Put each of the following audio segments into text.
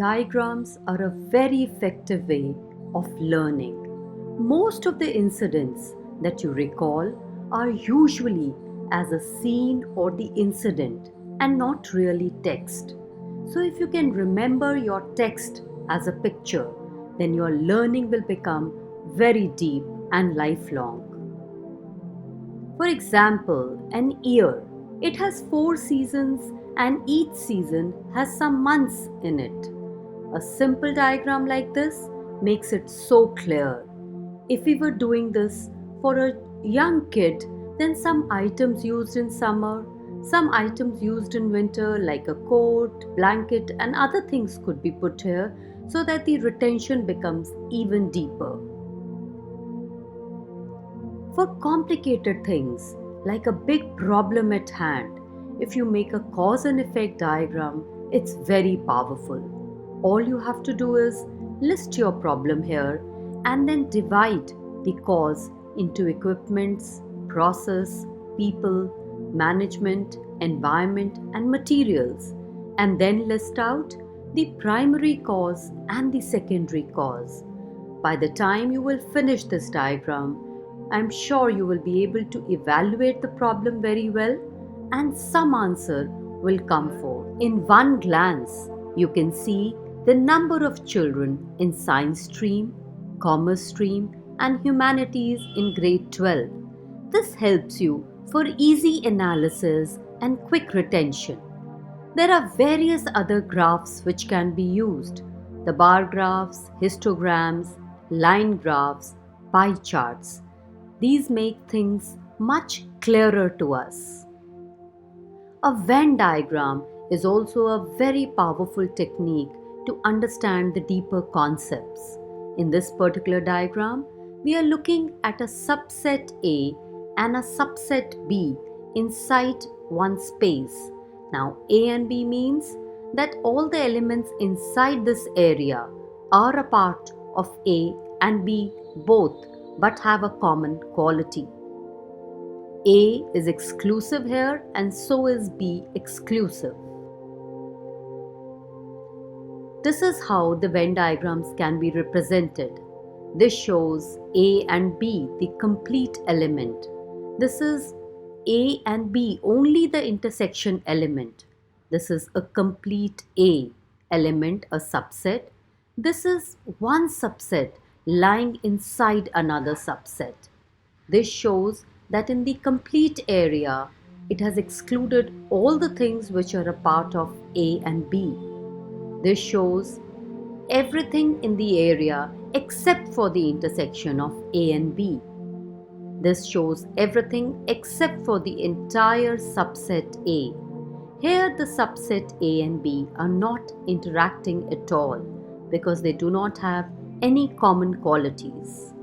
Diagrams are a very effective way of learning. Most of the incidents that you recall are usually as a scene or the incident and not really text. So, if you can remember your text as a picture, then your learning will become very deep and lifelong. For example, an year. It has 4 seasons and each season has some months in it. A simple diagram like this makes it so clear. If we were doing this for a young kid, then some items used in summer, some items used in winter like a coat, blanket and other things could be put here so that the retention becomes even deeper. For complicated things like a big problem at hand, if you make a cause and effect diagram, it's very powerful. All you have to do is list your problem here and then divide the cause into equipments, process, people, management, environment, and materials, and then list out the primary cause and the secondary cause. By the time you will finish this diagram, I'm sure you will be able to evaluate the problem very well and some answer will come forth. In one glance, you can see the number of children in science stream, commerce stream and humanities in grade 12. This helps you for easy analysis and quick retention. There are various other graphs which can be used. The bar graphs, histograms, line graphs, pie charts. These make things much clearer to us. A Venn diagram is also a very powerful technique to understand the deeper concepts. In this particular diagram, we are looking at a subset A and a subset B inside one space. Now, A and B means that all the elements inside this area are a part of A and B both but have a common quality. A is exclusive here and so is B exclusive. This is how the Venn diagrams can be represented. This shows A and B, the complete element. This is A and B, only the intersection element. This is a complete A element, a subset. This is one subset lying inside another subset. This shows that in the complete area, it has excluded all the things which are a part of A and B. This shows everything in the area except for the intersection of A and B. This shows everything except for the entire subset A. Here the subset A and B are not interacting at all because they do not have any common qualities.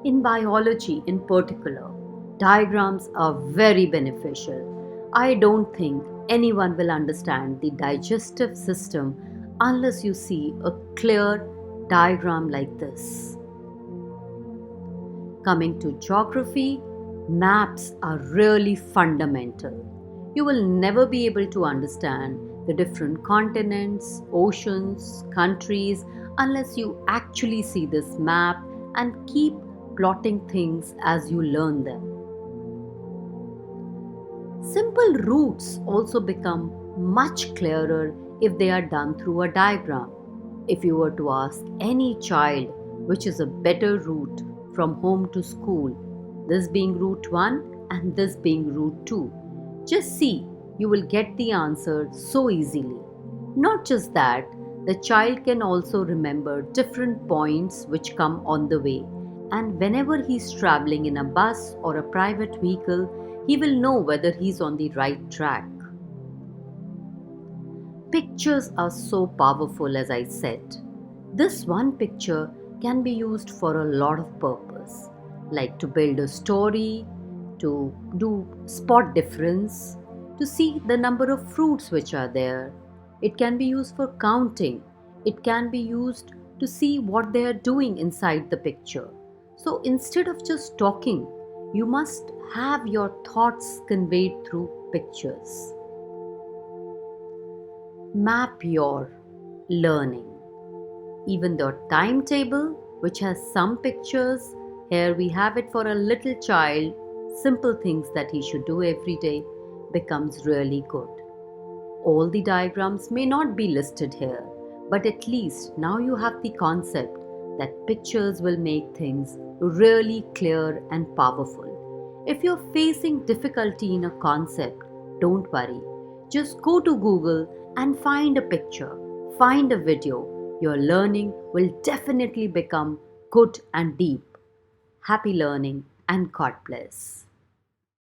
In biology in particular, diagrams are very beneficial. I don't think anyone will understand the digestive system unless you see a clear diagram like this. Coming to geography, maps are really fundamental. You will never be able to understand the different continents, oceans, countries unless you actually see this map and keep plotting things as you learn them. Simple routes also become much clearer if they are done through a diagram. If you were to ask any child which is a better route from home to school, this being route 1 and this being route 2, just see, you will get the answer so easily. Not just that, the child can also remember different points which come on the way, and whenever he's traveling in a bus or a private vehicle, he will know whether he's on the right track. Pictures are so powerful, as I said. This one picture can be used for a lot of purpose, like to build a story, to do spot difference, to see the number of fruits which are there. It can be used for counting. It can be used to see what they are doing inside the picture. So instead of just talking, you must have your thoughts conveyed through pictures. Map your learning. Even the timetable, which has some pictures, here we have it for a little child, simple things that he should do every day, becomes really good. All the diagrams may not be listed here, but at least now you have the concept that pictures will make things really clear and powerful. If you're facing difficulty in a concept, don't worry. Just go to Google and find a picture, find a video. Your learning will definitely become good and deep. Happy learning and God bless.